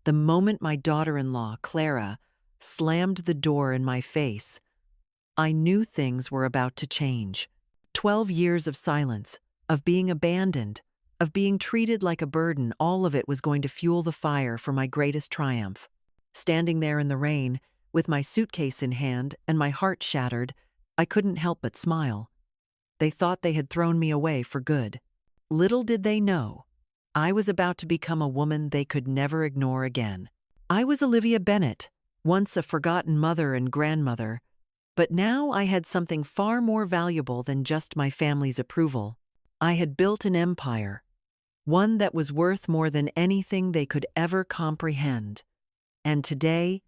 The moment my daughter-in-law, Clara, slammed the door in my face, I knew things were about to change. 12 years of silence, of being abandoned, of being treated like a burden, all of it was going to fuel the fire for my greatest triumph. Standing there in the rain, with my suitcase in hand and my heart shattered, I couldn't help but smile. They thought they had thrown me away for good. Little did they know, I was about to become a woman they could never ignore again. I was Olivia Bennett, once a forgotten mother and grandmother, but now I had something far more valuable than just my family's approval. I had built an empire, one that was worth more than anything they could ever comprehend. And today,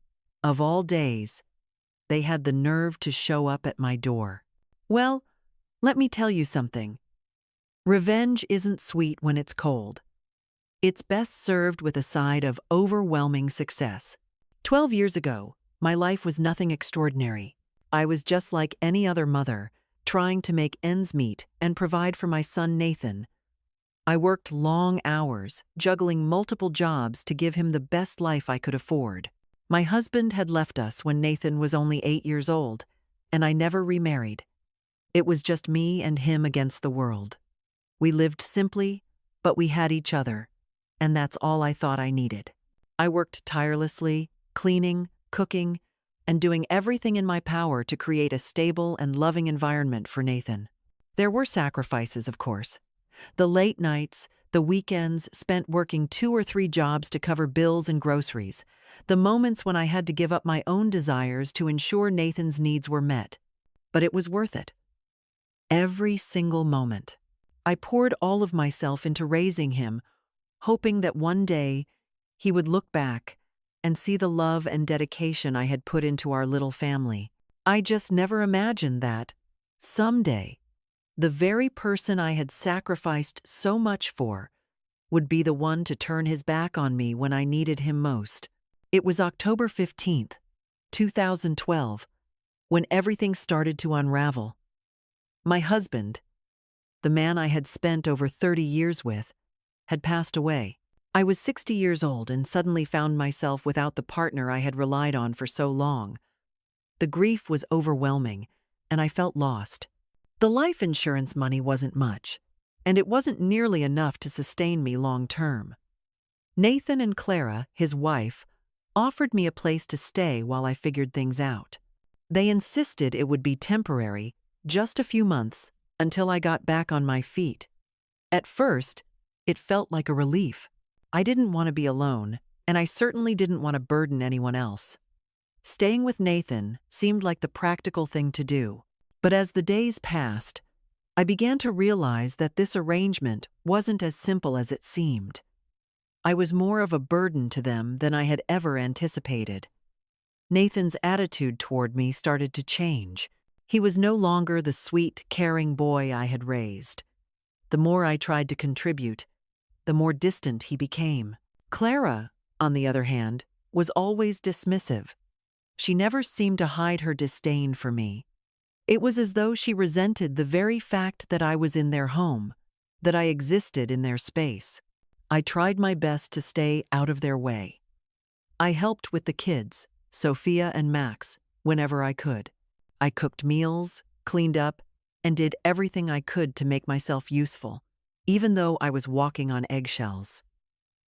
of all days, they had the nerve to show up at my door. Well, let me tell you something. Revenge isn't sweet when it's cold. It's best served with a side of overwhelming success. 12 years ago, my life was nothing extraordinary. I was just like any other mother, trying to make ends meet and provide for my son Nathan. I worked long hours, juggling multiple jobs to give him the best life I could afford. My husband had left us when Nathan was only 8 years old, and I never remarried. It was just me and him against the world. We lived simply, but we had each other, and that's all I thought I needed. I worked tirelessly, cleaning, cooking, and doing everything in my power to create a stable and loving environment for Nathan. There were sacrifices, of course. The late nights, the weekends spent working 2 or 3 jobs to cover bills and groceries, the moments when I had to give up my own desires to ensure Nathan's needs were met. But it was worth it. Every single moment. I poured all of myself into raising him, hoping that one day he would look back and see the love and dedication I had put into our little family. I just never imagined that, someday, the very person I had sacrificed so much for would be the one to turn his back on me when I needed him most. It was October 15th, 2012, when everything started to unravel. My husband, the man I had spent over 30 years with, had passed away. I was 60 years old and suddenly found myself without the partner I had relied on for so long. The grief was overwhelming, and I felt lost. The life insurance money wasn't much, and it wasn't nearly enough to sustain me long term. Nathan and Clara, his wife, offered me a place to stay while I figured things out. They insisted it would be temporary, just a few months, until I got back on my feet. At first, it felt like a relief. I didn't want to be alone, and I certainly didn't want to burden anyone else. Staying with Nathan seemed like the practical thing to do. But as the days passed, I began to realize that this arrangement wasn't as simple as it seemed. I was more of a burden to them than I had ever anticipated. Nathan's attitude toward me started to change. He was no longer the sweet, caring boy I had raised. The more I tried to contribute, the more distant he became. Clara, on the other hand, was always dismissive. She never seemed to hide her disdain for me. It was as though she resented the very fact that I was in their home, that I existed in their space. I tried my best to stay out of their way. I helped with the kids, Sophia and Max, whenever I could. I cooked meals, cleaned up, and did everything I could to make myself useful, even though I was walking on eggshells.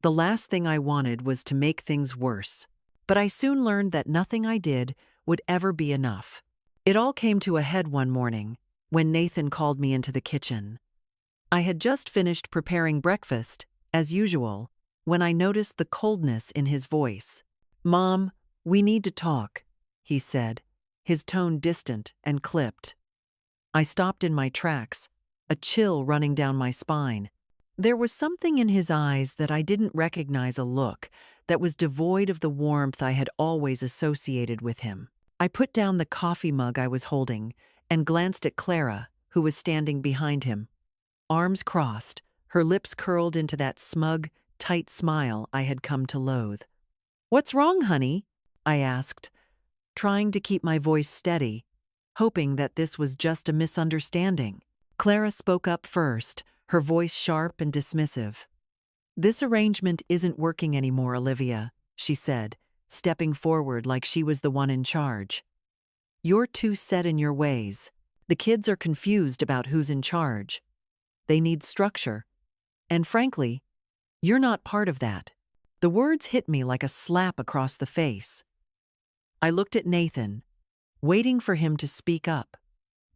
The last thing I wanted was to make things worse, but I soon learned that nothing I did would ever be enough. It all came to a head one morning when Nathan called me into the kitchen. I had just finished preparing breakfast, as usual, when I noticed the coldness in his voice. "Mom, we need to talk," he said, his tone distant and clipped. I stopped in my tracks, a chill running down my spine. There was something in his eyes that I didn't recognize, a look that was devoid of the warmth I had always associated with him. I put down the coffee mug I was holding and glanced at Clara, who was standing behind him. Arms crossed, her lips curled into that smug, tight smile I had come to loathe. "What's wrong, honey?" I asked, trying to keep my voice steady, hoping that this was just a misunderstanding. Clara spoke up first, her voice sharp and dismissive. "This arrangement isn't working anymore, Olivia. she said, stepping forward like she was the one in charge. "You're too set in your ways. The kids are confused about who's in charge. They need structure. And frankly, you're not part of that." The words hit me like a slap across the face. I looked at Nathan, waiting for him to speak up,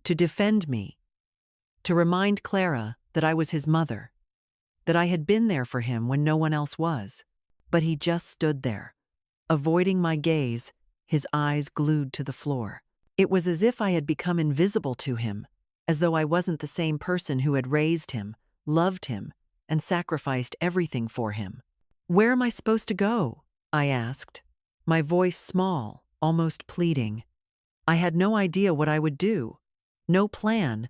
to defend me, to remind Clara that I was his mother, that I had been there for him when no one else was. But he just stood there, avoiding my gaze, his eyes glued to the floor. It was as if I had become invisible to him, as though I wasn't the same person who had raised him, loved him, and sacrificed everything for him. "Where am I supposed to go?" I asked, my voice small, almost pleading. I had no idea what I would do. No plan,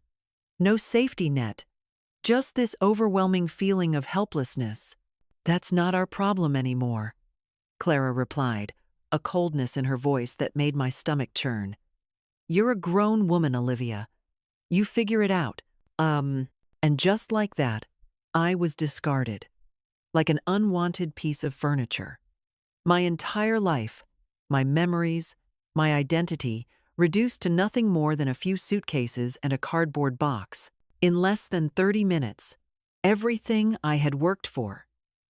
no safety net, just this overwhelming feeling of helplessness. "That's not our problem anymore," Clara replied, a coldness in her voice that made my stomach churn. "You're a grown woman, Olivia. You figure it out." And just like that, I was discarded, like an unwanted piece of furniture. My entire life, my memories, my identity, reduced to nothing more than a few suitcases and a cardboard box. In less than 30 minutes, everything I had worked for,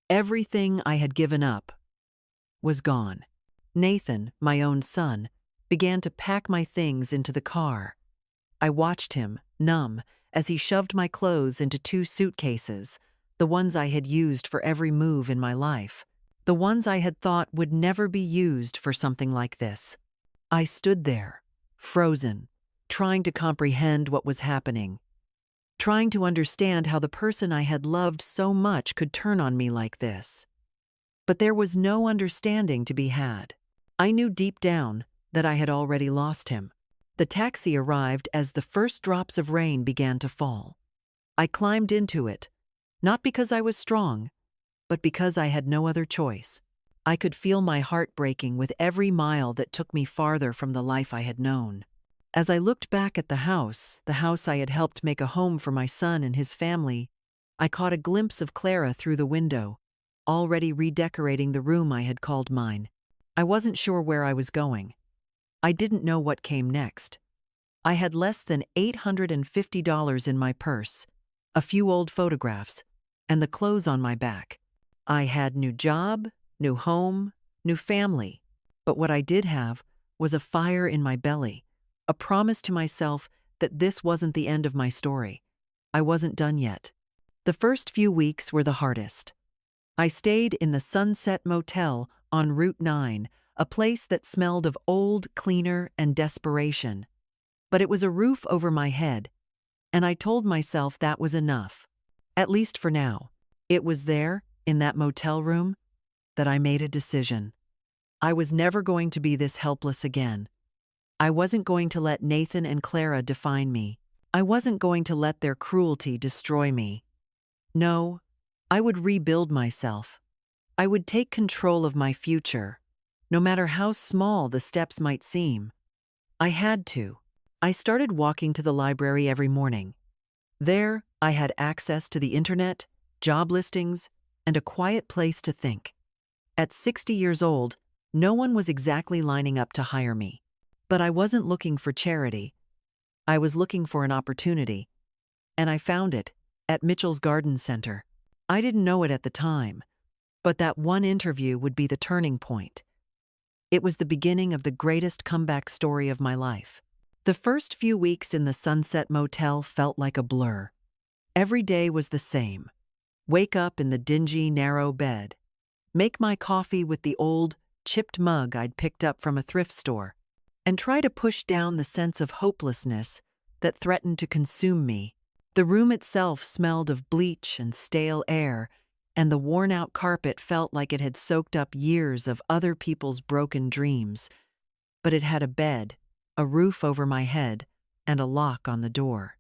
everything I had given up, was gone. Nathan, my own son, began to pack my things into the car. I watched him, numb, as he shoved my clothes into 2 suitcases, the ones I had used for every move in my life, the ones I had thought would never be used for something like this. I stood there, frozen, trying to comprehend what was happening, trying to understand how the person I had loved so much could turn on me like this. But there was no understanding to be had. I knew deep down that I had already lost him. The taxi arrived as the first drops of rain began to fall. I climbed into it, not because I was strong, but because I had no other choice. I could feel my heart breaking with every mile that took me farther from the life I had known. As I looked back at the house I had helped make a home for my son and his family, I caught a glimpse of Clara through the window, already redecorating the room I had called mine. I wasn't sure where I was going. I didn't know what came next. I had less than $850 in my purse, a few old photographs, and the clothes on my back. I had new job, new home, new family, but what I did have was a fire in my belly, a promise to myself that this wasn't the end of my story. I wasn't done yet. The first few weeks were the hardest. I stayed in the Sunset Motel on Route 9, a place that smelled of old cleaner and desperation. But it was a roof over my head, and I told myself that was enough, at least for now. It was there, in that motel room, that I made a decision. I was never going to be this helpless again. I wasn't going to let Nathan and Clara define me. I wasn't going to let their cruelty destroy me. No, I would rebuild myself. I would take control of my future, no matter how small the steps might seem. I had to. I started walking to the library every morning. There, I had access to the internet, job listings, and a quiet place to think. At 60 years old, no one was exactly lining up to hire me. But I wasn't looking for charity. I was looking for an opportunity. And I found it, at Mitchell's Garden Center. I didn't know it at the time, but that one interview would be the turning point. It was the beginning of the greatest comeback story of my life. The first few weeks in the Sunset Motel felt like a blur. Every day was the same. Wake up in the dingy, narrow bed. Make my coffee with the old, chipped mug I'd picked up from a thrift store. And try to push down the sense of hopelessness that threatened to consume me. The room itself smelled of bleach and stale air, and the worn-out carpet felt like it had soaked up years of other people's broken dreams. But it had a bed, a roof over my head, and a lock on the door.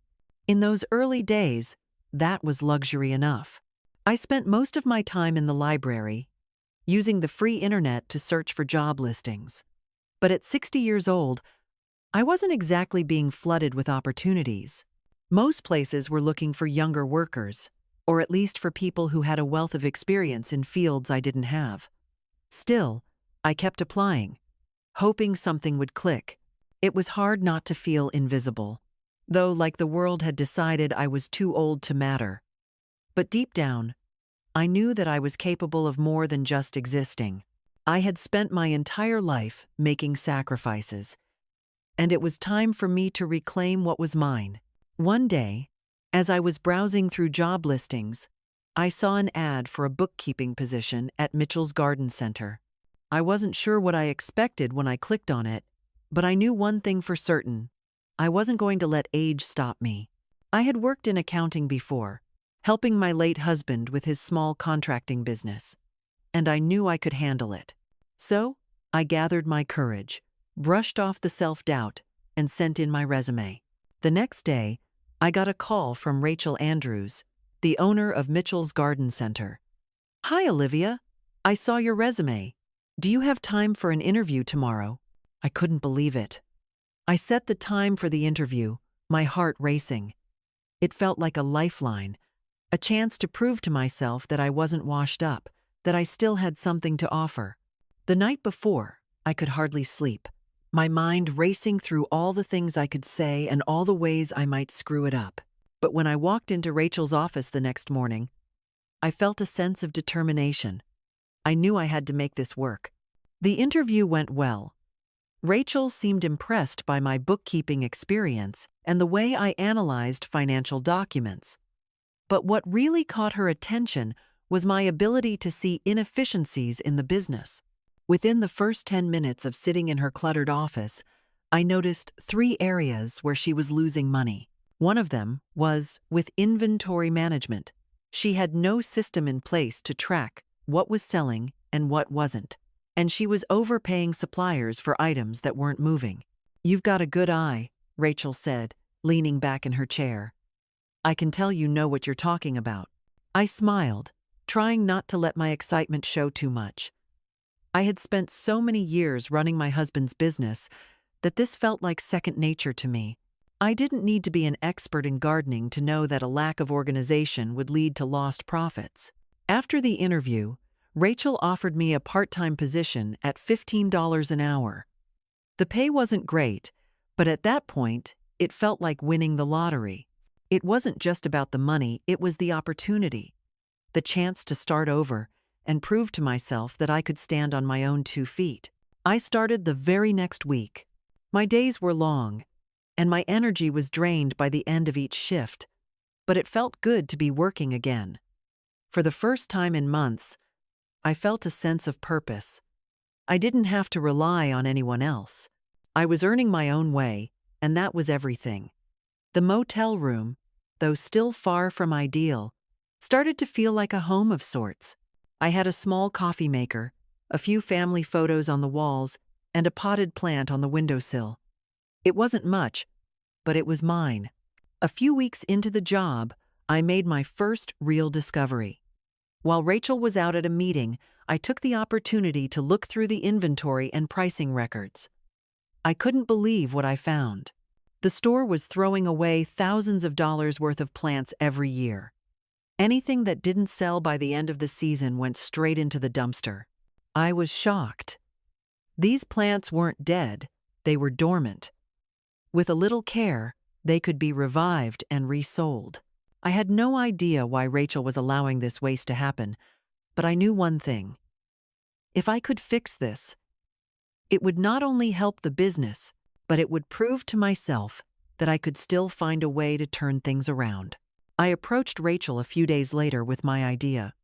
In those early days, that was luxury enough. I spent most of my time in the library, using the free internet to search for job listings. But at 60 years old, I wasn't exactly being flooded with opportunities. Most places were looking for younger workers, or at least for people who had a wealth of experience in fields I didn't have. Still, I kept applying, hoping something would click. It was hard not to feel invisible, though like the world had decided I was too old to matter. But deep down, I knew that I was capable of more than just existing. I had spent my entire life making sacrifices, and it was time for me to reclaim what was mine. One day, as I was browsing through job listings, I saw an ad for a bookkeeping position at Mitchell's Garden Center. I wasn't sure what I expected when I clicked on it, but I knew one thing for certain. I wasn't going to let age stop me. I had worked in accounting before, helping my late husband with his small contracting business, and I knew I could handle it. So, I gathered my courage, brushed off the self-doubt, and sent in my resume. The next day, I got a call from Rachel Andrews, the owner of Mitchell's Garden Center. "Hi, Olivia. I saw your resume. Do you have time for an interview tomorrow?" I couldn't believe it. I set the time for the interview, my heart racing. It felt like a lifeline, a chance to prove to myself that I wasn't washed up, that I still had something to offer. The night before, I could hardly sleep, my mind racing through all the things I could say and all the ways I might screw it up. But when I walked into Rachel's office the next morning, I felt a sense of determination. I knew I had to make this work. The interview went well. Rachel seemed impressed by my bookkeeping experience and the way I analyzed financial documents. But what really caught her attention was my ability to see inefficiencies in the business. Within the first 10 minutes of sitting in her cluttered office, I noticed 3 areas where she was losing money. One of them was with inventory management. She had no system in place to track what was selling and what wasn't, and she was overpaying suppliers for items that weren't moving. "You've got a good eye," Rachel said, leaning back in her chair. "I can tell you know what you're talking about." I smiled, trying not to let my excitement show too much. I had spent so many years running my husband's business that this felt like second nature to me. I didn't need to be an expert in gardening to know that a lack of organization would lead to lost profits. After the interview, Rachel offered me a part-time position at $15 an hour. The pay wasn't great, but at that point, it felt like winning the lottery. It wasn't just about the money, it was the opportunity, the chance to start over and prove to myself that I could stand on my own 2 feet. I started the very next week. My days were long, and my energy was drained by the end of each shift, but it felt good to be working again. For the first time in months, I felt a sense of purpose. I didn't have to rely on anyone else. I was earning my own way, and that was everything. The motel room, though still far from ideal, started to feel like a home of sorts. I had a small coffee maker, a few family photos on the walls, and a potted plant on the windowsill. It wasn't much, but it was mine. A few weeks into the job, I made my first real discovery. While Rachel was out at a meeting, I took the opportunity to look through the inventory and pricing records. I couldn't believe what I found. The store was throwing away thousands of dollars worth of plants every year. Anything that didn't sell by the end of the season went straight into the dumpster. I was shocked. These plants weren't dead, they were dormant. With a little care, they could be revived and resold. I had no idea why Rachel was allowing this waste to happen, but I knew one thing. If I could fix this, it would not only help the business, but it would prove to myself that I could still find a way to turn things around. I approached Rachel a few days later with my idea.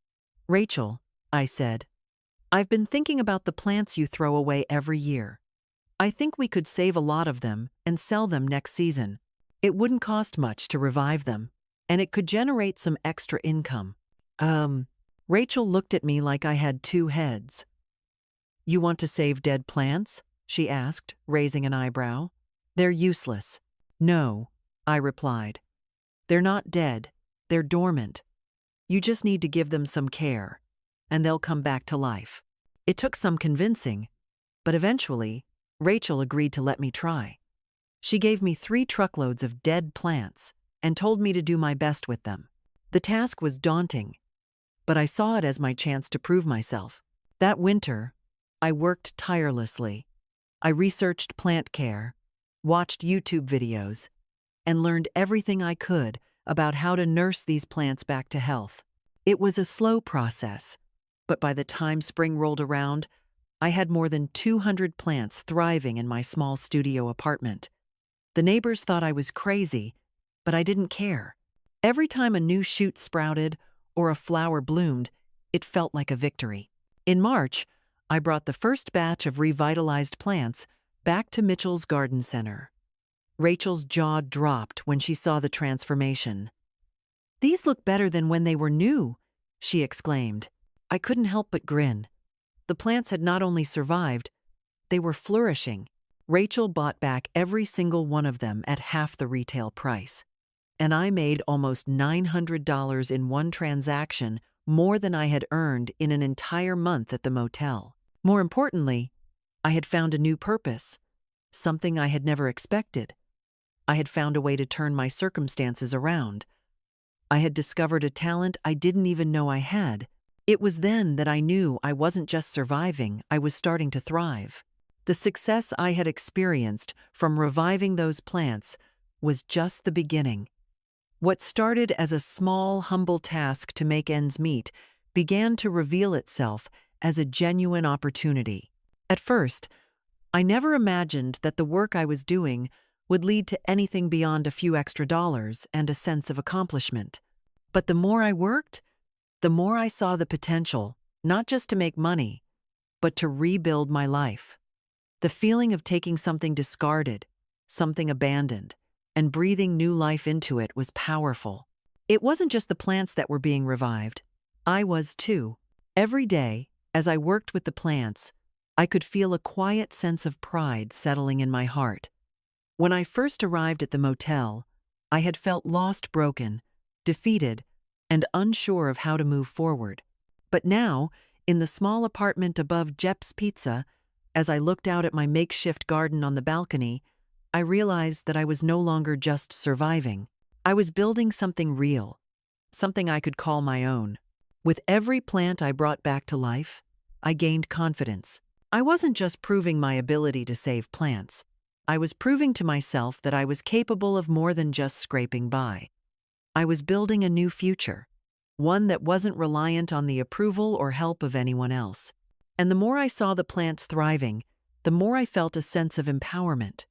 "Rachel," I said, "I've been thinking about the plants you throw away every year. I think we could save a lot of them and sell them next season. It wouldn't cost much to revive them, and it could generate some extra income." Rachel looked at me like I had 2 heads. "You want to save dead plants?" she asked, raising an eyebrow. "They're useless." "No," I replied. "They're not dead, they're dormant. You just need to give them some care, and they'll come back to life." It took some convincing, but eventually, Rachel agreed to let me try. She gave me 3 truckloads of dead plants and told me to do my best with them. The task was daunting, but I saw it as my chance to prove myself. That winter, I worked tirelessly. I researched plant care, watched YouTube videos, and learned everything I could about how to nurse these plants back to health. It was a slow process, but by the time spring rolled around, I had more than 200 plants thriving in my small studio apartment. The neighbors thought I was crazy, but I didn't care. Every time a new shoot sprouted or a flower bloomed, it felt like a victory. In March, I brought the first batch of revitalized plants back to Mitchell's Garden Center. Rachel's jaw dropped when she saw the transformation. "These look better than when they were new," she exclaimed. I couldn't help but grin. The plants had not only survived, they were flourishing. Rachel bought back every single one of them at half the retail price. And I made almost $900 in one transaction, more than I had earned in an entire month at the motel. More importantly, I had found a new purpose, something I had never expected. I had found a way to turn my circumstances around. I had discovered a talent I didn't even know I had. It was then that I knew I wasn't just surviving, I was starting to thrive. The success I had experienced from reviving those plants was just the beginning. What started as a small, humble task to make ends meet began to reveal itself as a genuine opportunity. At first, I never imagined that the work I was doing would lead to anything beyond a few extra dollars and a sense of accomplishment. But the more I worked, the more I saw the potential, not just to make money, but to rebuild my life. The feeling of taking something discarded, something abandoned, and breathing new life into it was powerful. It wasn't just the plants that were being revived. I was too. Every day, as I worked with the plants, I could feel a quiet sense of pride settling in my heart. When I first arrived at the motel, I had felt lost, broken, defeated, and unsure of how to move forward. But now, in the small apartment above Jep's Pizza, as I looked out at my makeshift garden on the balcony, I realized that I was no longer just surviving. I was building something real, something I could call my own. With every plant I brought back to life, I gained confidence. I wasn't just proving my ability to save plants. I was proving to myself that I was capable of more than just scraping by. I was building a new future, one that wasn't reliant on the approval or help of anyone else. And the more I saw the plants thriving, the more I felt a sense of empowerment.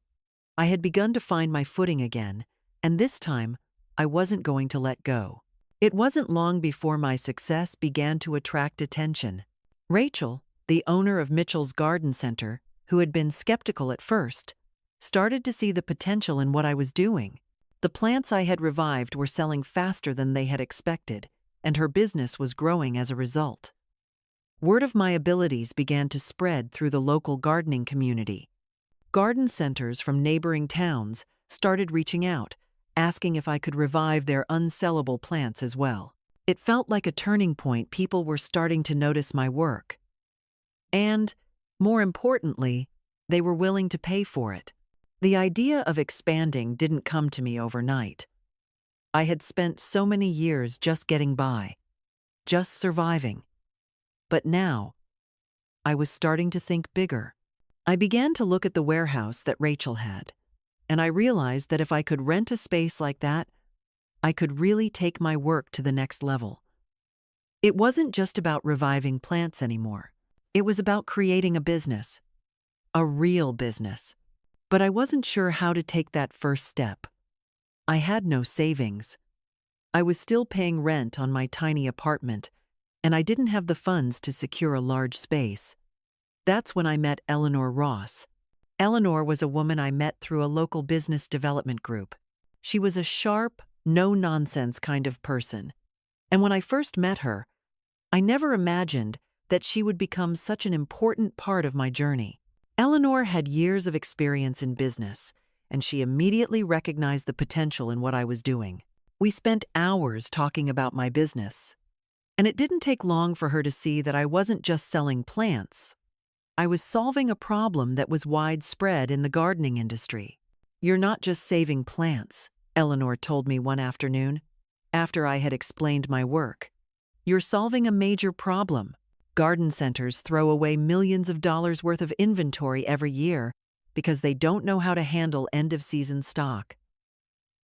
I had begun to find my footing again, and this time, I wasn't going to let go. It wasn't long before my success began to attract attention. Rachel, the owner of Mitchell's Garden Center, who had been skeptical at first, started to see the potential in what I was doing. The plants I had revived were selling faster than they had expected, and her business was growing as a result. Word of my abilities began to spread through the local gardening community. Garden centers from neighboring towns started reaching out, asking if I could revive their unsellable plants as well. It felt like a turning point. People were starting to notice my work. And, more importantly, they were willing to pay for it. The idea of expanding didn't come to me overnight. I had spent so many years just getting by, just surviving. But now, I was starting to think bigger. I began to look at the warehouse that Rachel had, and I realized that if I could rent a space like that, I could really take my work to the next level. It wasn't just about reviving plants anymore. It was about creating a business, a real business. But I wasn't sure how to take that first step. I had no savings. I was still paying rent on my tiny apartment, and I didn't have the funds to secure a large space. That's when I met Eleanor Ross. Eleanor was a woman I met through a local business development group. She was a sharp, no-nonsense kind of person. And when I first met her, I never imagined that she would become such an important part of my journey. Eleanor had years of experience in business, and she immediately recognized the potential in what I was doing. We spent hours talking about my business, and it didn't take long for her to see that I wasn't just selling plants. I was solving a problem that was widespread in the gardening industry. "You're not just saving plants," Eleanor told me one afternoon, after I had explained my work. "You're solving a major problem. Garden centers throw away millions of dollars worth of inventory every year because they don't know how to handle end-of-season stock.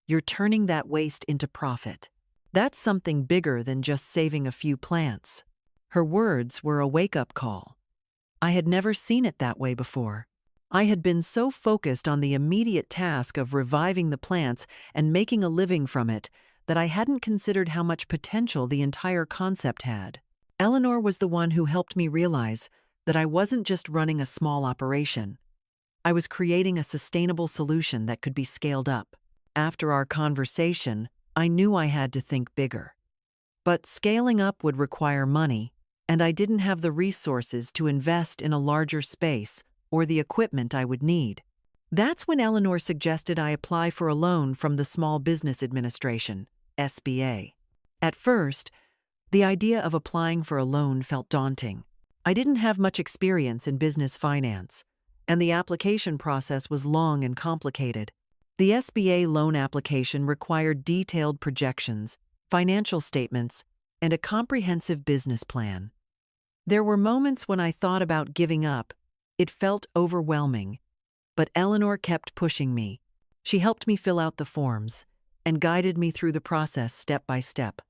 You're turning that waste into profit. That's something bigger than just saving a few plants. Her words were a wake-up call. I had never seen it that way before. I had been so focused on the immediate task of reviving the plants and making a living from it that I hadn't considered how much potential the entire concept had. Eleanor was the one who helped me realize that I wasn't just running a small operation. I was creating a sustainable solution that could be scaled up. After our conversation, I knew I had to think bigger. But scaling up would require money, and I didn't have the resources to invest in a larger space or the equipment I would need. That's when Eleanor suggested I apply for a loan from the Small Business Administration, SBA. At first, the idea of applying for a loan felt daunting. I didn't have much experience in business finance, and the application process was long and complicated. The SBA loan application required detailed projections, financial statements, and a comprehensive business plan. There were moments when I thought about giving up. It felt overwhelming, but Eleanor kept pushing me. She helped me fill out the forms and guided me through the process step by step.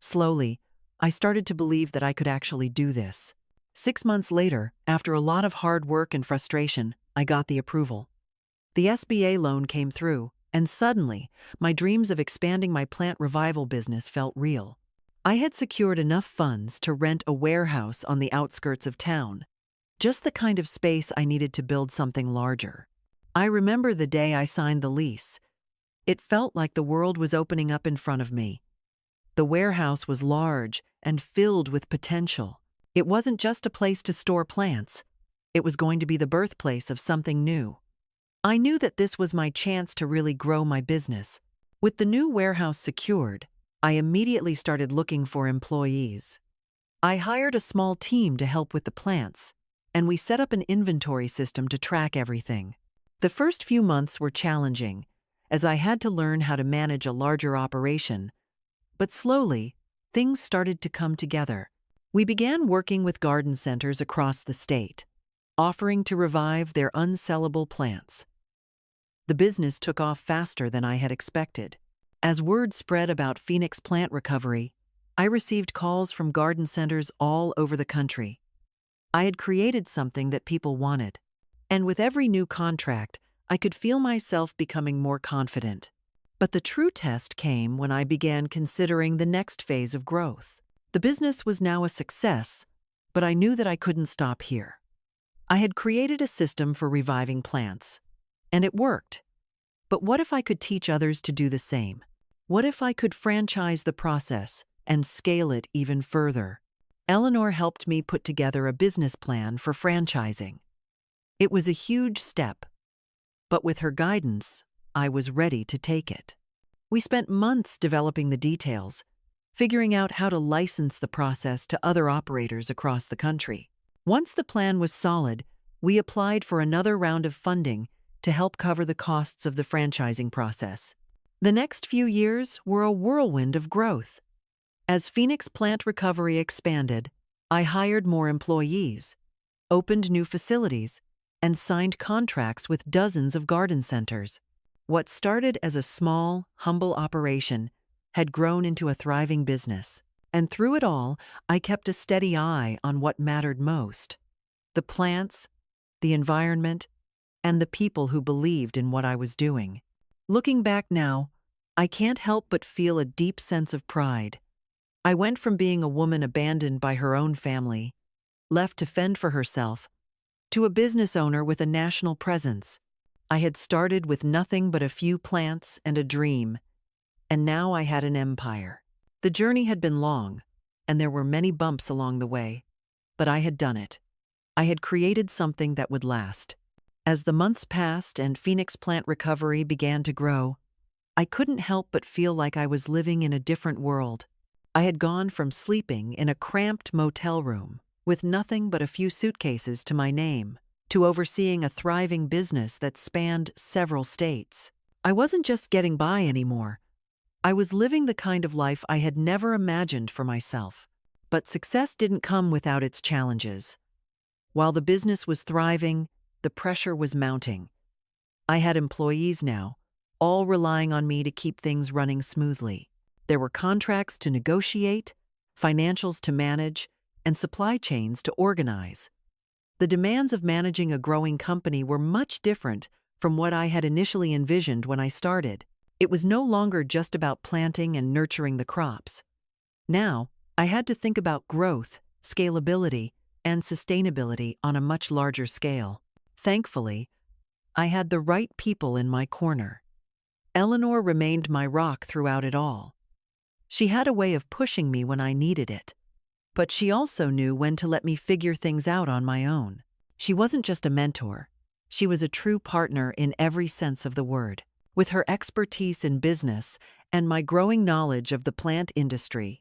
Slowly, I started to believe that I could actually do this. 6 months later, after a lot of hard work and frustration, I got the approval. The SBA loan came through, and suddenly, my dreams of expanding my plant revival business felt real. I had secured enough funds to rent a warehouse on the outskirts of town, just the kind of space I needed to build something larger. I remember the day I signed the lease. It felt like the world was opening up in front of me. The warehouse was large and filled with potential. It wasn't just a place to store plants. It was going to be the birthplace of something new. I knew that this was my chance to really grow my business. With the new warehouse secured, I immediately started looking for employees. I hired a small team to help with the plants, and we set up an inventory system to track everything. The first few months were challenging, as I had to learn how to manage a larger operation. But slowly, things started to come together. We began working with garden centers across the state, offering to revive their unsellable plants. The business took off faster than I had expected. As word spread about Phoenix plant recovery, I received calls from garden centers all over the country. I had created something that people wanted, and with every new contract, I could feel myself becoming more confident. But the true test came when I began considering the next phase of growth. The business was now a success, but I knew that I couldn't stop here. I had created a system for reviving plants, and it worked. But what if I could teach others to do the same? What if I could franchise the process and scale it even further? Eleanor helped me put together a business plan for franchising. It was a huge step, but with her guidance, I was ready to take it. We spent months developing the details, figuring out how to license the process to other operators across the country. Once the plan was solid, we applied for another round of funding to help cover the costs of the franchising process. The next few years were a whirlwind of growth. As Phoenix Plant Recovery expanded, I hired more employees, opened new facilities, and signed contracts with dozens of garden centers. What started as a small, humble operation had grown into a thriving business. And through it all, I kept a steady eye on what mattered most: the plants, the environment, and the people who believed in what I was doing. Looking back now, I can't help but feel a deep sense of pride. I went from being a woman abandoned by her own family, left to fend for herself, to a business owner with a national presence. I had started with nothing but a few plants and a dream, and now I had an empire. The journey had been long, and there were many bumps along the way, but I had done it. I had created something that would last. As the months passed and Phoenix Plant Recovery began to grow, I couldn't help but feel like I was living in a different world. I had gone from sleeping in a cramped motel room with nothing but a few suitcases to my name, to overseeing a thriving business that spanned several states. I wasn't just getting by anymore. I was living the kind of life I had never imagined for myself. But success didn't come without its challenges. While the business was thriving, the pressure was mounting. I had employees now, all relying on me to keep things running smoothly. There were contracts to negotiate, financials to manage, and supply chains to organize. The demands of managing a growing company were much different from what I had initially envisioned when I started. It was no longer just about planting and nurturing the crops. Now, I had to think about growth, scalability, and sustainability on a much larger scale. Thankfully, I had the right people in my corner. Eleanor remained my rock throughout it all. She had a way of pushing me when I needed it, but she also knew when to let me figure things out on my own. She wasn't just a mentor. She was a true partner in every sense of the word. With her expertise in business and my growing knowledge of the plant industry,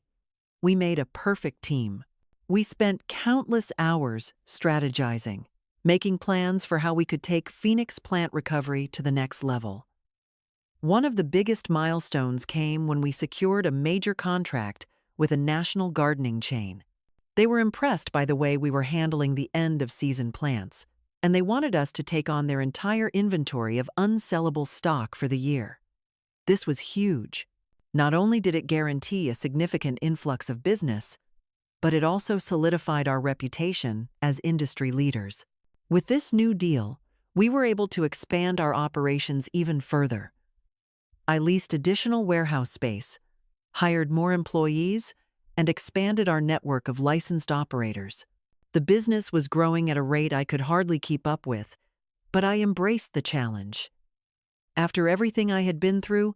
we made a perfect team. We spent countless hours strategizing, making plans for how we could take Phoenix plant recovery to the next level. One of the biggest milestones came when we secured a major contract with a national gardening chain. They were impressed by the way we were handling the end-of-season plants, and they wanted us to take on their entire inventory of unsellable stock for the year. This was huge. Not only did it guarantee a significant influx of business, but it also solidified our reputation as industry leaders. With this new deal, we were able to expand our operations even further. I leased additional warehouse space, hired more employees, and expanded our network of licensed operators. The business was growing at a rate I could hardly keep up with, but I embraced the challenge. After everything I had been through,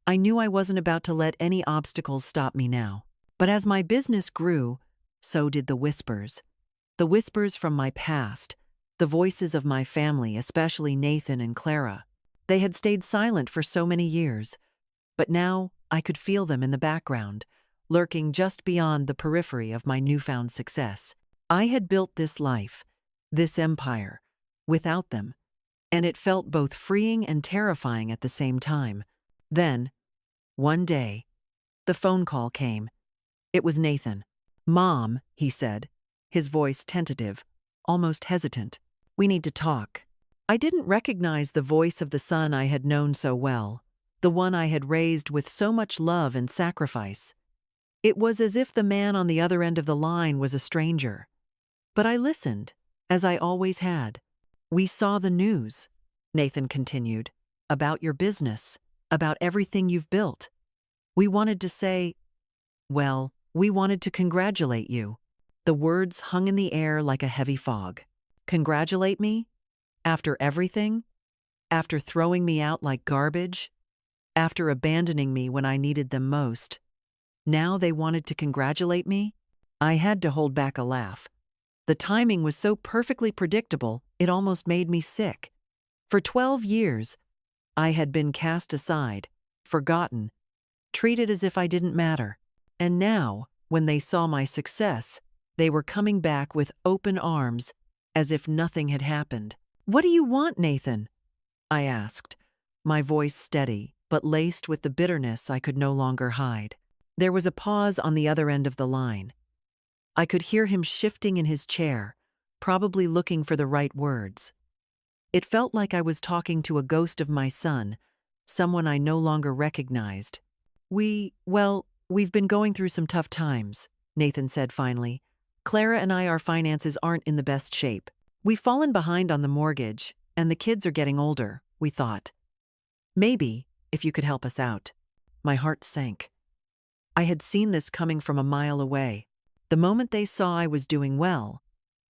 I knew I wasn't about to let any obstacles stop me now. But as my business grew, so did the whispers. The whispers from my past, the voices of my family, especially Nathan and Clara. They had stayed silent for so many years, but now I could feel them in the background, lurking just beyond the periphery of my newfound success. I had built this life, this empire, without them, and it felt both freeing and terrifying at the same time. Then, one day, the phone call came. It was Nathan. "Mom," he said, his voice tentative, almost hesitant. "We need to talk." I didn't recognize the voice of the son I had known so well, the one I had raised with so much love and sacrifice. It was as if the man on the other end of the line was a stranger. But I listened, as I always had. "We saw the news," Nathan continued, "about your business, about everything you've built. We wanted to say, well, we wanted to congratulate you." The words hung in the air like a heavy fog. Congratulate me? After everything? After throwing me out like garbage? After abandoning me when I needed them most? Now they wanted to congratulate me? I had to hold back a laugh. The timing was so perfectly predictable, it almost made me sick. For 12 years, I had been cast aside, forgotten, treated as if I didn't matter. And now, when they saw my success, they were coming back with open arms, as if nothing had happened. "What do you want, Nathan?" I asked, my voice steady, but laced with the bitterness I could no longer hide. There was a pause on the other end of the line. I could hear him shifting in his chair, probably looking for the right words. It felt like I was talking to a ghost of my son, someone I no longer recognized. We've been going through some tough times," Nathan said finally. "Clara and our finances aren't in the best shape. We've fallen behind on the mortgage, and the kids are getting older, we thought. Maybe, if you could help us out." My heart sank. I had seen this coming from a mile away. The moment they saw I was doing well,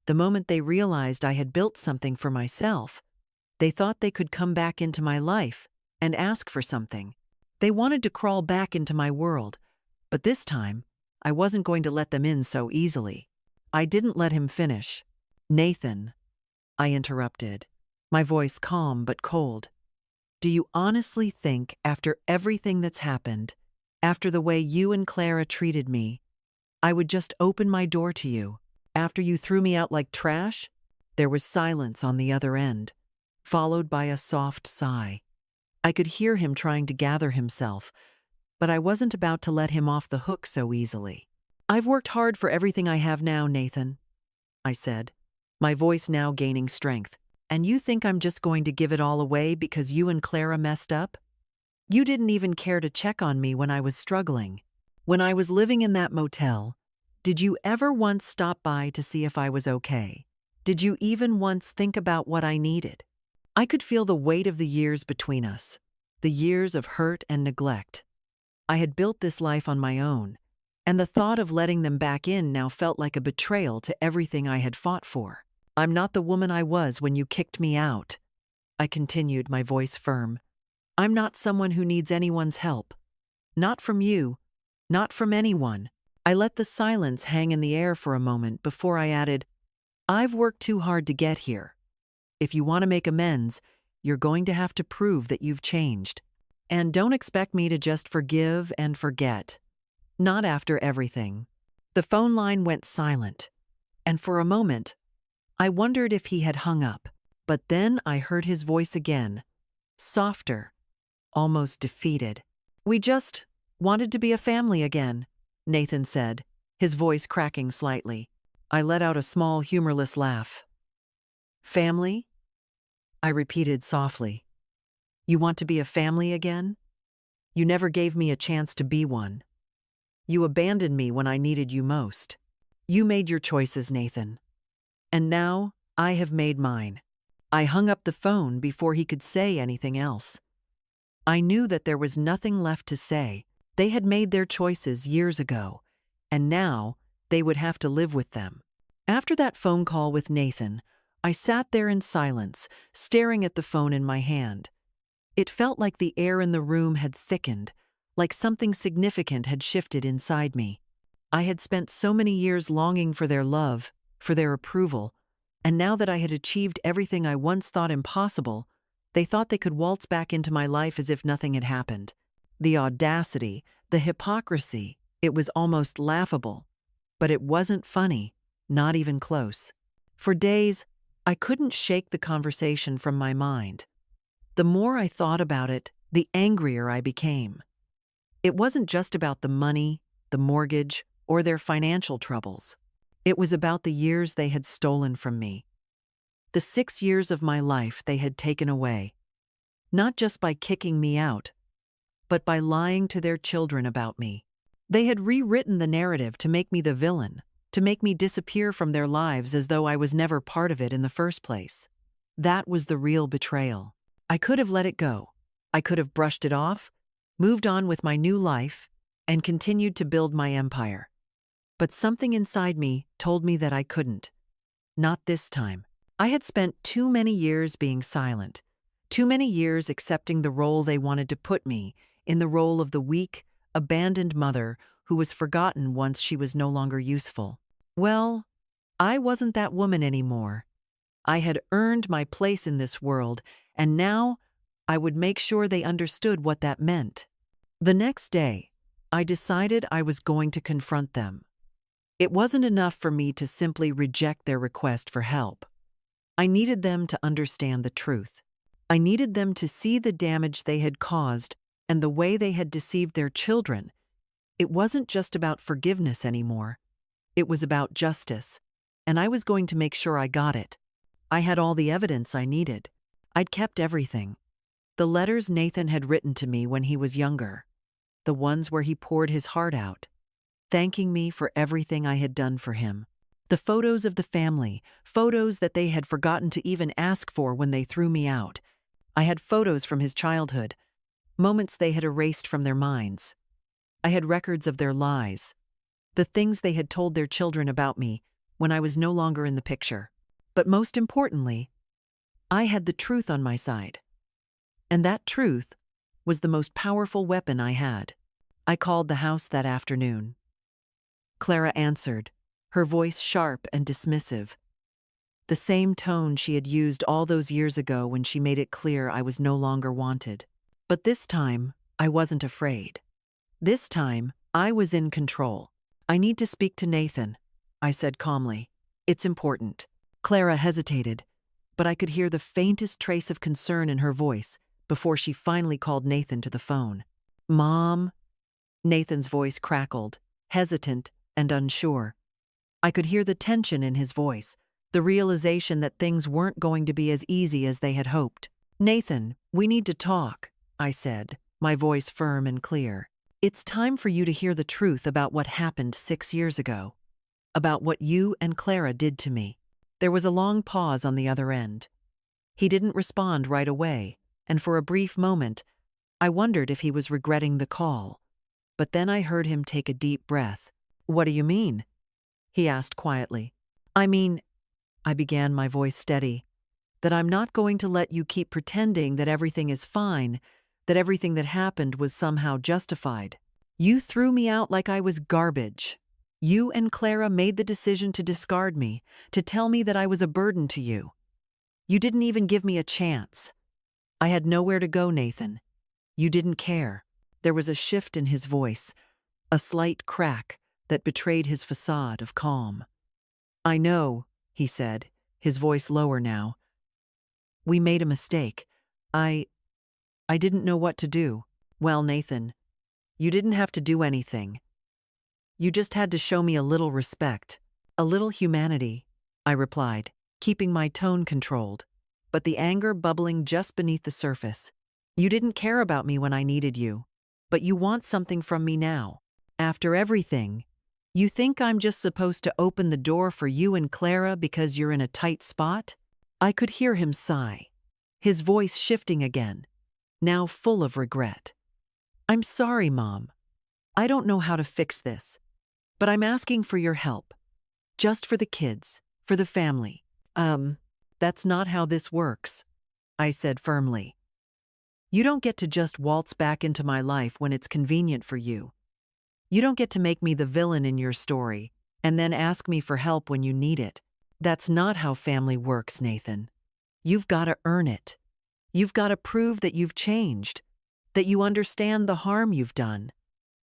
the moment they realized I had built something for myself, they thought they could come back into my life and ask for something. They wanted to crawl back into my world, but this time, I wasn't going to let them in so easily. I didn't let him finish. "Nathan," I interrupted, my voice calm but cold. "Do you honestly think, after everything that's happened, after the way you and Clara treated me, I would just open my door to you, after you threw me out like trash?" There was silence on the other end, followed by a soft sigh. I could hear him trying to gather himself, but I wasn't about to let him off the hook so easily. I've worked hard for everything I have now, Nathan, I said, my voice now gaining strength. And you think I'm just going to give it all away because you and Clara messed up? You didn't even care to check on me when I was struggling. When I was living in that motel, did you ever once stop by to see if I was okay? Did you even once think about what I needed? I could feel the weight of the years between us, the years of hurt and neglect. I had built this life on my own, and the thought of letting them back in now felt like a betrayal to everything I had fought for. I'm not the woman I was when you kicked me out, I continued, my voice firm. I'm not someone who needs anyone's help. Not from you, not from anyone. I let the silence hang in the air for a moment before I added, I've worked too hard to get here. If you want to make amends, you're going to have to prove that you've changed. And don't expect me to just forgive and forget. Not after everything. The phone line went silent, and for a moment, I wondered if he had hung up. But then I heard his voice again, softer, almost defeated. We just wanted to be a family again, Nathan said, his voice cracking slightly. I let out a small, humorless laugh. Family? I repeated softly. You want to be a family again? You never gave me a chance to be one. You abandoned me when I needed you most. You made your choices, Nathan. And now I have made mine. I hung up the phone before he could say anything else. I knew that there was nothing left to say. They had made their choices years ago, and now they would have to live with them. After that phone call with Nathan, I sat there in silence, staring at the phone in my hand. It felt like the air in the room had thickened, like something significant had shifted inside me. I had spent so many years longing for their love, for their approval, and now that I had achieved everything I once thought impossible, they thought they could waltz back into my life as if nothing had happened. The audacity, the hypocrisy, it was almost laughable. But it wasn't funny, not even close. For days, I couldn't shake the conversation from my mind. The more I thought about it, the angrier I became. It wasn't just about the money, the mortgage, or their financial troubles. It was about the years they had stolen from me. The 6 years of my life they had taken away. Not just by kicking me out, but by lying to their children about me. They had rewritten the narrative to make me the villain, to make me disappear from their lives as though I was never part of it in the first place. That was the real betrayal. I could have let it go. I could have brushed it off, moved on with my new life, and continued to build my empire. But something inside me told me that I couldn't. Not this time. I had spent too many years being silent, too many years accepting the role they wanted to put me in, the role of the weak, abandoned mother who was forgotten once she was no longer useful. Well, I wasn't that woman anymore. I had earned my place in this world, and now I would make sure they understood what that meant. The next day, I decided I was going to confront them. It wasn't enough for me to simply reject their request for help. I needed them to understand the truth. I needed them to see the damage they had caused and the way they had deceived their children. It wasn't just about forgiveness anymore. It was about justice, and I was going to make sure I got it. I had all the evidence I needed. I'd kept everything. The letters Nathan had written to me when he was younger, the ones where he poured his heart out, thanking me for everything I had done for him. The photos of the family, photos that they had forgotten to even ask for when they threw me out. I had photos from his childhood, moments they had erased from their minds. I had records of their lies, the things they had told their children about me when I was no longer in the picture. But most importantly, I had the truth on my side. And that truth was the most powerful weapon I had. I called the house that afternoon. Clara answered, her voice sharp and dismissive. The same tone she had used all those years ago when she made it clear I was no longer wanted. But this time, I wasn't afraid. This time, I was in control. I need to speak to Nathan, I said calmly. It's important. Clara hesitated, but I could hear the faintest trace of concern in her voice before she finally called Nathan to the phone. Mom? Nathan's voice crackled, hesitant and unsure. I could hear the tension in his voice, the realization that things weren't going to be as easy as they had hoped. "Nathan, we need to talk," I said, my voice firm and clear. "It's time for you to hear the truth about what happened 6 years ago, about what you and Clara did to me." There was a long pause on the other end. He didn't respond right away, and for a brief moment, I wondered if he was regretting the call. But then I heard him take a deep breath. "What do you mean?" he asked quietly. "I mean," I began, my voice steady, "that I'm not going to let you keep pretending that everything is fine, that everything that happened was somehow justified. You threw me out like I was garbage. You and Clara made the decision to discard me, to tell me that I was a burden to you. You didn't even give me a chance. I had nowhere to go, Nathan. You didn't care." There was a shift in his voice, a slight crack that betrayed his facade of calm. "I know," he said, his voice lower now. "We made a mistake. I didn't know what to do." "Well, Nathan, you didn't have to do anything. You just had to show me a little respect, a little humanity," I replied, keeping my tone controlled, but the anger bubbling just beneath the surface. "You didn't care about me when I needed you, but you want something from me now. After everything, you think I'm just supposed to open the door for you and Clara because you're in a tight spot?" I could hear him sigh, his voice shifting again, now full of regret. "I'm sorry, Mom. I don't know how to fix this, but I'm asking for your help. Just for the kids, for the family." That's not how this works," I said firmly. "You don't get to just waltz back into my life when it's convenient for you. You don't get to make me the villain in your story and then ask me for help when you need it. That's not how family works, Nathan. You've got to earn it. You've got to prove that you've changed, that you understand the harm you've done.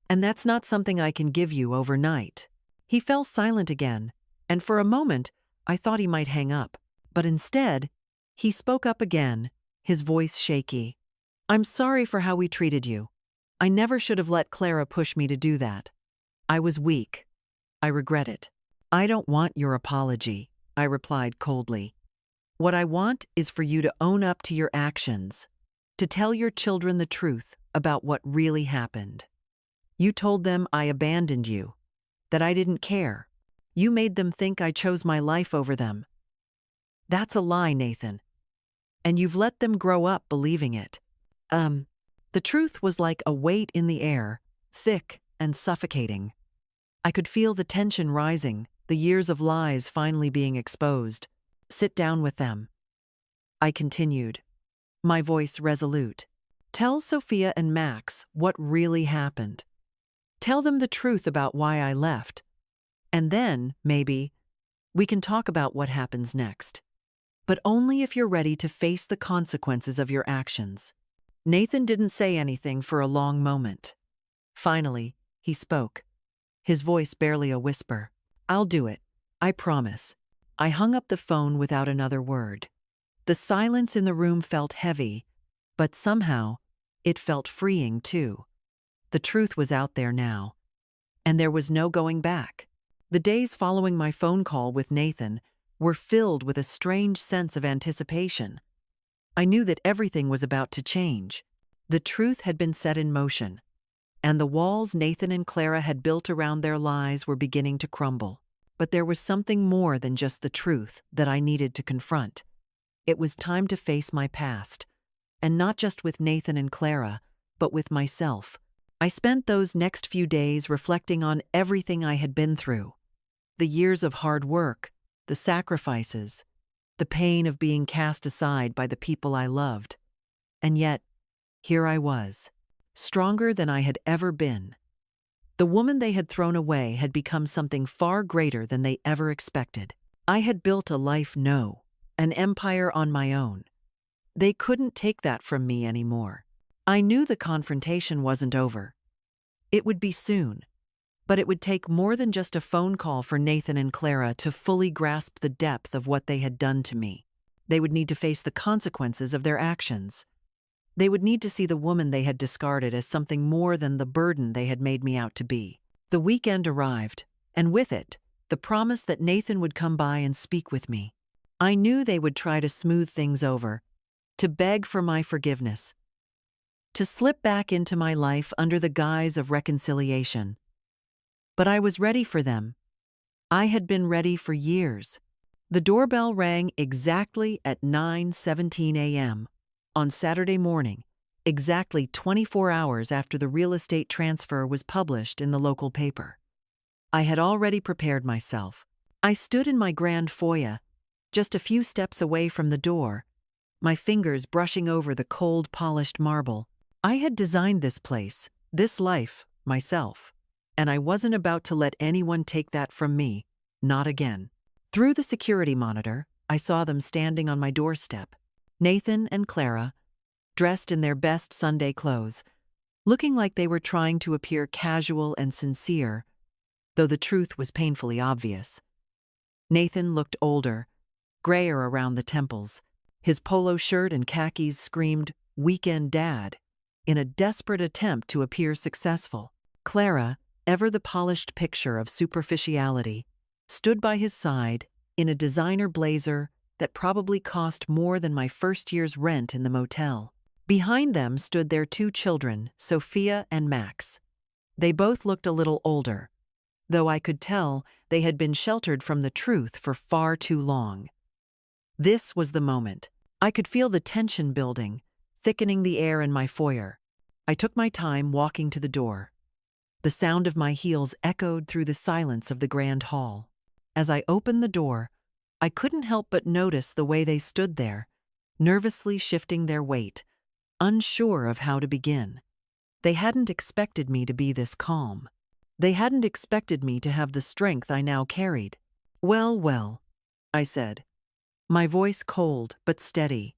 And that's not something I can give you overnight." He fell silent again, and for a moment, I thought he might hang up. But instead, he spoke up again, his voice shaky. "I'm sorry for how we treated you. I never should have let Clara push me to do that. I was weak. I regret it." "I don't want your apology," I replied coldly. "What I want is for you to own up to your actions, to tell your children the truth about what really happened. You told them I abandoned you, that I didn't care. You made them think I chose my life over them. That's a lie, Nathan. And you've let them grow up believing it." The truth was like a weight in the air, thick and suffocating. I could feel the tension rising, the years of lies finally being exposed. "Sit down with them," I continued, my voice resolute. "Tell Sophia and Max what really happened. Tell them the truth about why I left. And then, maybe, we can talk about what happens next. But only if you're ready to face the consequences of your actions." Nathan didn't say anything for a long moment. Finally, he spoke, his voice barely a whisper. "I'll do it. I promise." I hung up the phone without another word. The silence in the room felt heavy, but somehow, it felt freeing too. The truth was out there now, and there was no going back. The days following my phone call with Nathan were filled with a strange sense of anticipation. I knew that everything was about to change. The truth had been set in motion, and the walls Nathan and Clara had built around their lies were beginning to crumble. But there was something more than just the truth that I needed to confront. It was time to face my past, and not just with Nathan and Clara, but with myself. I spent those next few days reflecting on everything I had been through. The years of hard work, the sacrifices, the pain of being cast aside by the people I loved. And yet, here I was, stronger than I had ever been. The woman they had thrown away had become something far greater than they ever expected. I had built a life, an empire on my own. They couldn't take that from me anymore. I knew the confrontation wasn't over. It would be soon, but it would take more than just a phone call for Nathan and Clara to fully grasp the depth of what they had done to me. They would need to face the consequences of their actions. They would need to see the woman they had discarded as something more than the burden they had made me out to be. The weekend arrived, and with it, the promise that Nathan would come by and speak with me. I knew they would try to smooth things over, to beg for my forgiveness, to slip back into my life under the guise of reconciliation. But I was ready for them. I had been ready for years. The doorbell rang exactly at 9:17 a.m. on Saturday morning, exactly 24 hours after the real estate transfer was published in the local paper. I had already prepared myself. I stood in my grand foyer, just a few steps away from the door, my fingers brushing over the cold, polished marble. I had designed this place, this life, myself, and I wasn't about to let anyone take that from me, not again. Through the security monitor, I saw them standing on my doorstep, Nathan and Clara, dressed in their best Sunday clothes, looking like they were trying to appear casual and sincere, though the truth was painfully obvious. Nathan looked older, grayer around the temples. His polo shirt and khakis screamed, "Weekend Dad," in a desperate attempt to appear successful. Clara, ever the polished picture of superficiality, stood by his side in a designer blazer that probably cost more than my first year's rent in the motel. Behind them stood their two children, Sophia and Max. They both looked a little older, though I could tell they had been sheltered from the truth for far too long. This was the moment. I could feel the tension building, thickening the air in my foyer. I took my time walking to the door. The sound of my heels echoed through the silence of the grand hall. As I opened the door, I couldn't help but notice the way they stood there, nervously shifting their weight, unsure of how to begin. They hadn't expected me to be this calm. They hadn't expected me to have the strength I now carried. Well, I said, my voice cold but steady.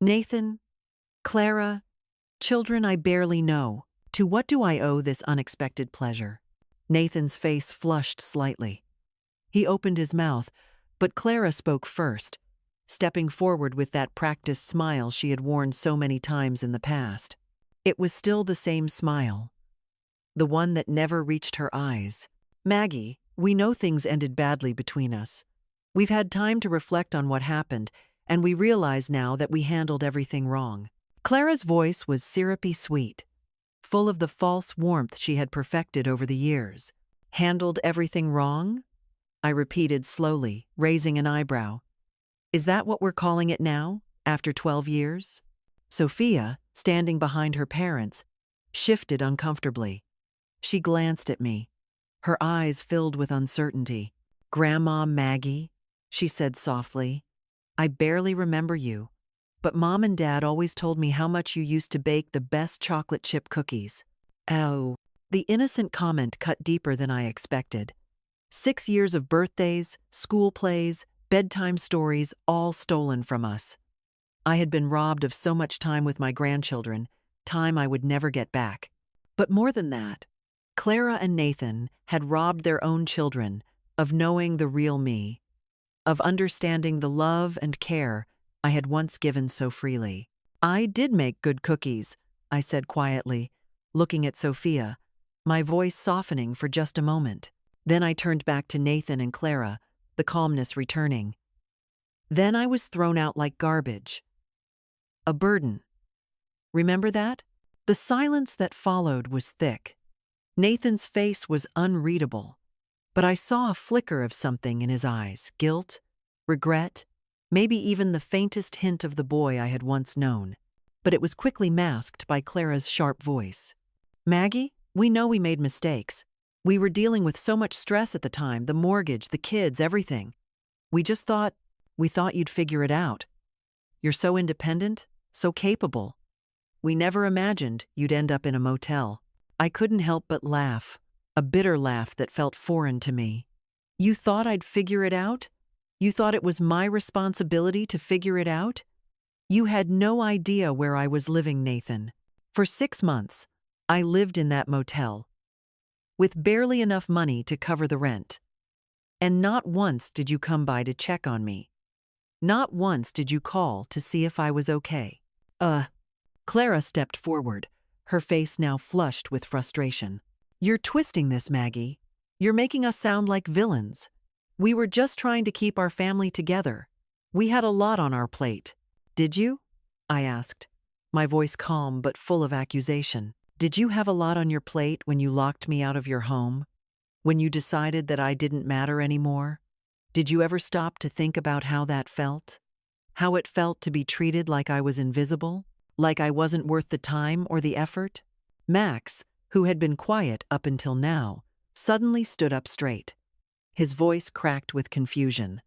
Nathan, Clara, children I barely know, to what do I owe this unexpected pleasure? Nathan's face flushed slightly. He opened his mouth, but Clara spoke first, stepping forward with that practiced smile she had worn so many times in the past. It was still the same smile, the one that never reached her eyes. Maggie, we know things ended badly between us. We've had time to reflect on what happened, and we realize now that we handled everything wrong. Clara's voice was syrupy sweet, full of the false warmth she had perfected over the years. Handled everything wrong? I repeated slowly, raising an eyebrow. Is that what we're calling it now, after 12 years? Sophia, standing behind her parents, shifted uncomfortably. She glanced at me, her eyes filled with uncertainty. Grandma Maggie, she said softly, I barely remember you, but Mom and Dad always told me how much you used to bake the best chocolate chip cookies. Oh, the innocent comment cut deeper than I expected. 6 years of birthdays, school plays, bedtime stories, all stolen from us. I had been robbed of so much time with my grandchildren, time I would never get back. But more than that, Clara and Nathan had robbed their own children of knowing the real me, of understanding the love and care I had once given so freely. I did make good cookies, I said quietly, looking at Sophia, my voice softening for just a moment. Then I turned back to Nathan and Clara, the calmness returning. Then I was thrown out like garbage. A burden. Remember that? The silence that followed was thick. Nathan's face was unreadable, but I saw a flicker of something in his eyes, guilt, regret, maybe even the faintest hint of the boy I had once known. But it was quickly masked by Clara's sharp voice. Maggie, we know we made mistakes. We were dealing with so much stress at the time, the mortgage, the kids, everything. We thought you'd figure it out. You're so independent, so capable. We never imagined you'd end up in a motel. I couldn't help but laugh, a bitter laugh that felt foreign to me. You thought I'd figure it out? You thought it was my responsibility to figure it out? You had no idea where I was living, Nathan. For 6 months, I lived in that motel, with barely enough money to cover the rent. And not once did you come by to check on me. Not once did you call to see if I was okay. Clara stepped forward, her face now flushed with frustration. You're twisting this, Maggie. You're making us sound like villains. We were just trying to keep our family together. We had a lot on our plate. Did you? I asked, my voice calm but full of accusation. Did you have a lot on your plate when you locked me out of your home? When you decided that I didn't matter anymore? Did you ever stop to think about how that felt? How it felt to be treated like I was invisible? Like I wasn't worth the time or the effort? Max, who had been quiet up until now, suddenly stood up straight. His voice cracked with confusion.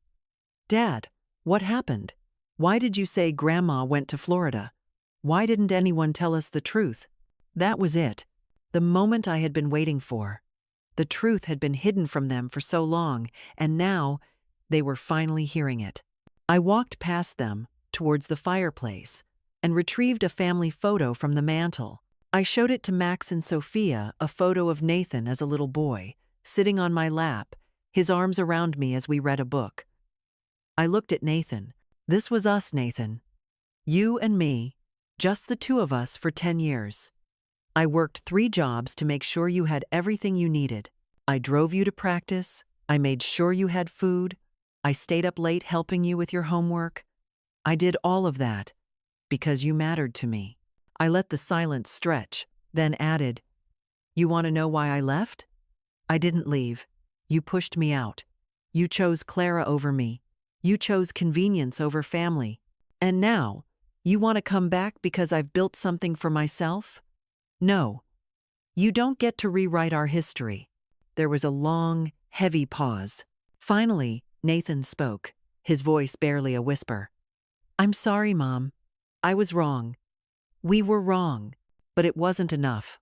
Dad, what happened? Why did you say Grandma went to Florida? Why didn't anyone tell us the truth? That was it. The moment I had been waiting for. The truth had been hidden from them for so long, and now they were finally hearing it. I walked past them, towards the fireplace, and retrieved a family photo from the mantel. I showed it to Max and Sophia, a photo of Nathan as a little boy, sitting on my lap, his arms around me as we read a book. I looked at Nathan. This was us, Nathan. You and me, just the two of us for 10 years. I worked 3 jobs to make sure you had everything you needed. I drove you to practice. I made sure you had food. I stayed up late helping you with your homework. I did all of that because you mattered to me. I let the silence stretch, then added, You want to know why I left? I didn't leave. You pushed me out. You chose Clara over me. You chose convenience over family. And now, you want to come back because I've built something for myself? No. You don't get to rewrite our history. There was a long, heavy pause. Finally, Nathan spoke, his voice barely a whisper. I'm sorry, Mom. I was wrong. We were wrong, but it wasn't enough.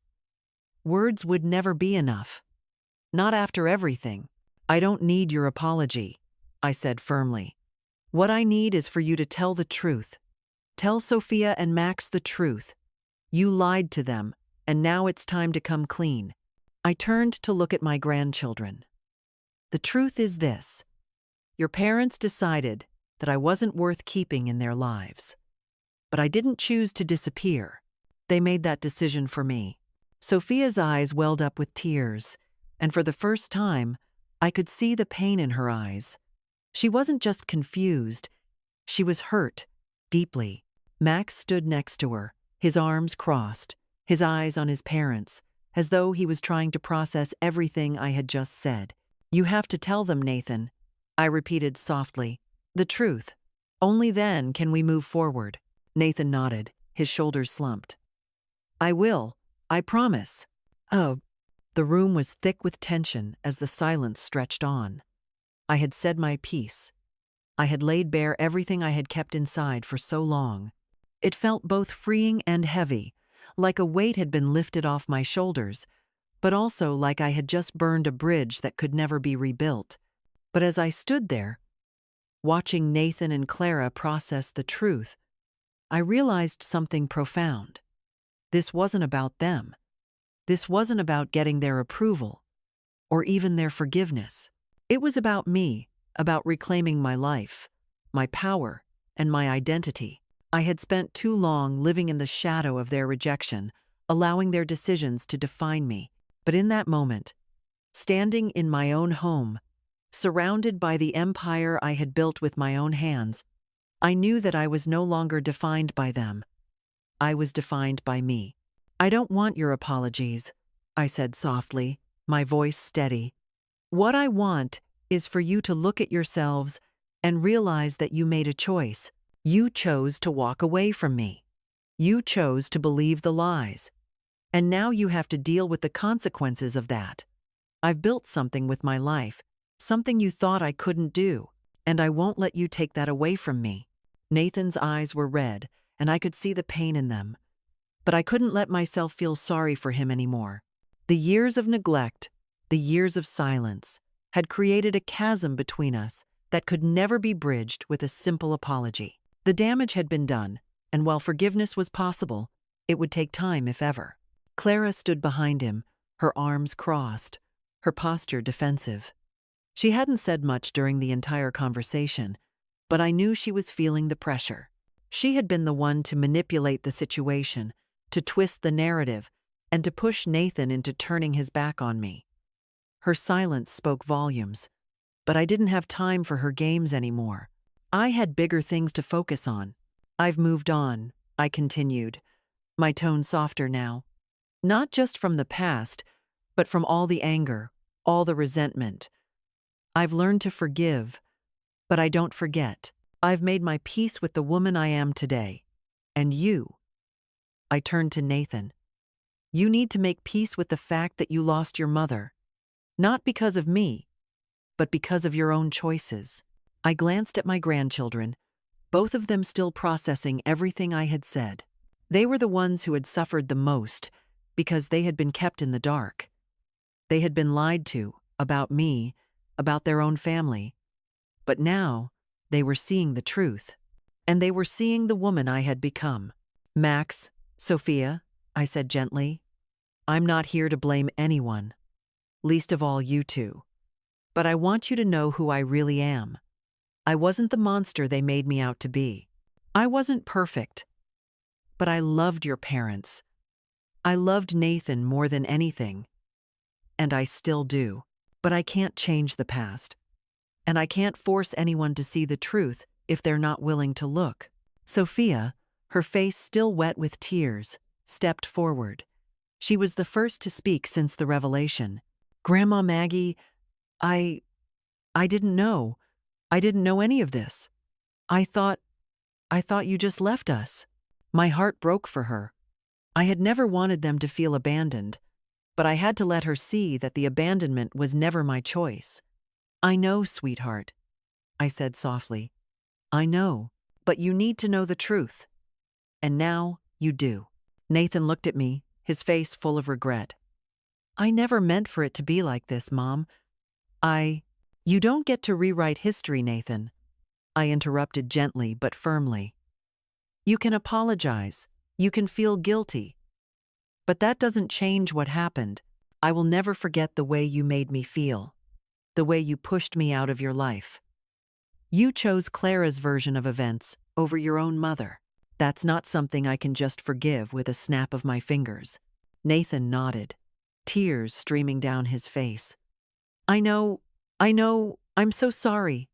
Words would never be enough. Not after everything. I don't need your apology, I said firmly. What I need is for you to tell the truth. Tell Sophia and Max the truth. You lied to them, and now it's time to come clean. I turned to look at my grandchildren. The truth is this. Your parents decided that I wasn't worth keeping in their lives. But I didn't choose to disappear. They made that decision for me. Sophia's eyes welled up with tears, and for the first time, I could see the pain in her eyes. She wasn't just confused, she was hurt, deeply. Max stood next to her, his arms crossed, his eyes on his parents, as though he was trying to process everything I had just said. You have to tell them, Nathan, I repeated softly. The truth. Only then can we move forward. Nathan nodded, his shoulders slumped. I will, I promise. Oh, the room was thick with tension as the silence stretched on. I had said my piece. I had laid bare everything I had kept inside for so long. It felt both freeing and heavy, like a weight had been lifted off my shoulders, but also like I had just burned a bridge that could never be rebuilt. But as I stood there, watching Nathan and Clara process the truth, I realized something profound. This wasn't about them. This wasn't about getting their approval, or even their forgiveness. It was about me, about reclaiming my life, my power, and my identity. I had spent too long living in the shadow of their rejection, allowing their decisions to define me. But in that moment, standing in my own home, surrounded by the empire I had built with my own hands, I knew that I was no longer defined by them. I was defined by me. I don't want your apologies, I said softly, my voice steady. What I want is for you to look at yourselves and realize that you made a choice. You chose to walk away from me. You chose to believe the lies. And now you have to deal with the consequences of that. I've built something with my life, something you thought I couldn't do, and I won't let you take that away from me. Nathan's eyes were red, and I could see the pain in them. But I couldn't let myself feel sorry for him anymore. The years of neglect, the years of silence, had created a chasm between us that could never be bridged with a simple apology. The damage had been done, and while forgiveness was possible, it would take time if ever. Clara stood behind him, her arms crossed, her posture defensive. She hadn't said much during the entire conversation, but I knew she was feeling the pressure. She had been the one to manipulate the situation, to twist the narrative, and to push Nathan into turning his back on me. Her silence spoke volumes, but I didn't have time for her games anymore. I had bigger things to focus on. I've moved on, I continued, my tone softer now. Not just from the past, but from all the anger, all the resentment. I've learned to forgive, but I don't forget. I've made my peace with the woman I am today. And you, I turned to Nathan. You need to make peace with the fact that you lost your mother. Not because of me, but because of your own choices. I glanced at my grandchildren, both of them still processing everything I had said. They were the ones who had suffered the most because they had been kept in the dark. They had been lied to about me, about their own family. But now they were seeing the truth, and they were seeing the woman I had become. Max, Sophia, I said gently, I'm not here to blame anyone, least of all you two. But I want you to know who I really am. I wasn't the monster they made me out to be. I wasn't perfect, but I loved your parents. I loved Nathan more than anything, and I still do. But I can't change the past, and I can't force anyone to see the truth if they're not willing to look. Sophia, her face still wet with tears, stepped forward. She was the first to speak since the revelation. Grandma Maggie, I didn't know. I didn't know any of this. I thought you just left us. My heart broke for her. I had never wanted them to feel abandoned, but I had to let her see that the abandonment was never my choice. I know, sweetheart, I said softly. I know, but you need to know the truth. And now you do. Nathan looked at me, his face full of regret. I never meant for it to be like this, Mom. You don't get to rewrite history, Nathan. I interrupted gently but firmly. You can apologize. You can feel guilty. But that doesn't change what happened. I will never forget the way you made me feel, the way you pushed me out of your life. You chose Clara's version of events over your own mother. That's not something I can just forgive with a snap of my fingers. Nathan nodded, tears streaming down his face. I know, I'm so sorry.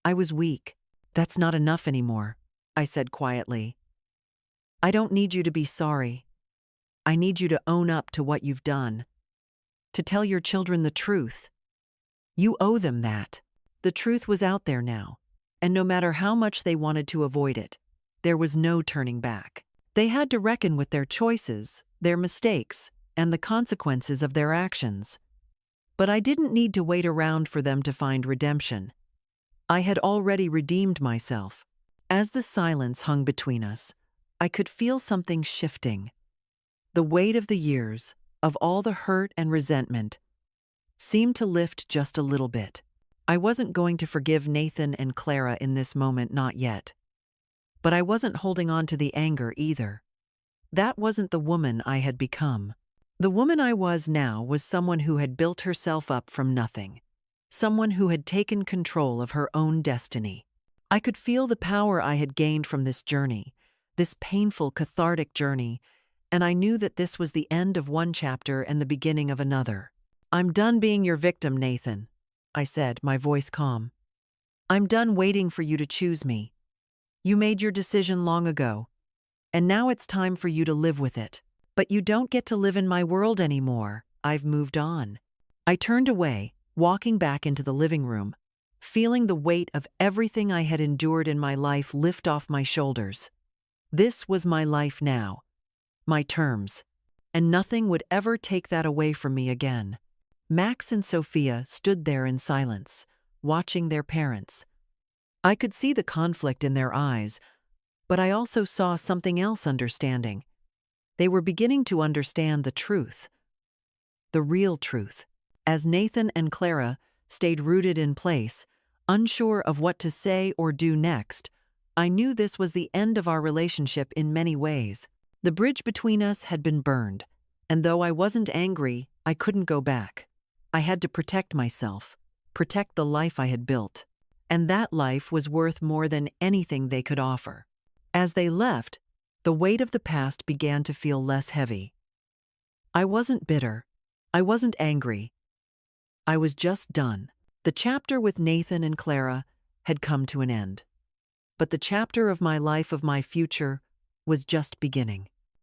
I was weak. That's not enough anymore, I said quietly. I don't need you to be sorry. I need you to own up to what you've done, to tell your children the truth. You owe them that. The truth was out there now, and no matter how much they wanted to avoid it, there was no turning back. They had to reckon with their choices, their mistakes, and the consequences of their actions. But I didn't need to wait around for them to find redemption. I had already redeemed myself. As the silence hung between us, I could feel something shifting. The weight of the years, of all the hurt and resentment, seemed to lift just a little bit. I wasn't going to forgive Nathan and Clara in this moment, not yet. But I wasn't holding on to the anger either. That wasn't the woman I had become. The woman I was now was someone who had built herself up from nothing. Someone who had taken control of her own destiny. I could feel the power I had gained from this journey, this painful, cathartic journey, and I knew that this was the end of one chapter and the beginning of another. I'm done being your victim, Nathan, I said, my voice calm. I'm done waiting for you to choose me. You made your decision long ago, and now it's time for you to live with it. But you don't get to live in my world anymore. I've moved on. I turned away, walking back into the living room, feeling the weight of everything I had endured in my life lift off my shoulders. This was my life now, my terms, and nothing would ever take that away from me again. Max and Sophia stood there in silence, watching their parents. I could see the conflict in their eyes, but I also saw something else understanding. They were beginning to understand the truth, the real truth. As Nathan and Clara stayed rooted in place, unsure of what to say or do next, I knew this was the end of our relationship in many ways. The bridge between us had been burned, and though I wasn't angry, I couldn't go back. I had to protect myself, protect the life I had built, and that life was worth more than anything they could offer. As they left, the weight of the past began to feel less heavy. I wasn't bitter. I wasn't angry. I was just done. The chapter with Nathan and Clara had come to an end. But the chapter of my life, of my future, was just beginning.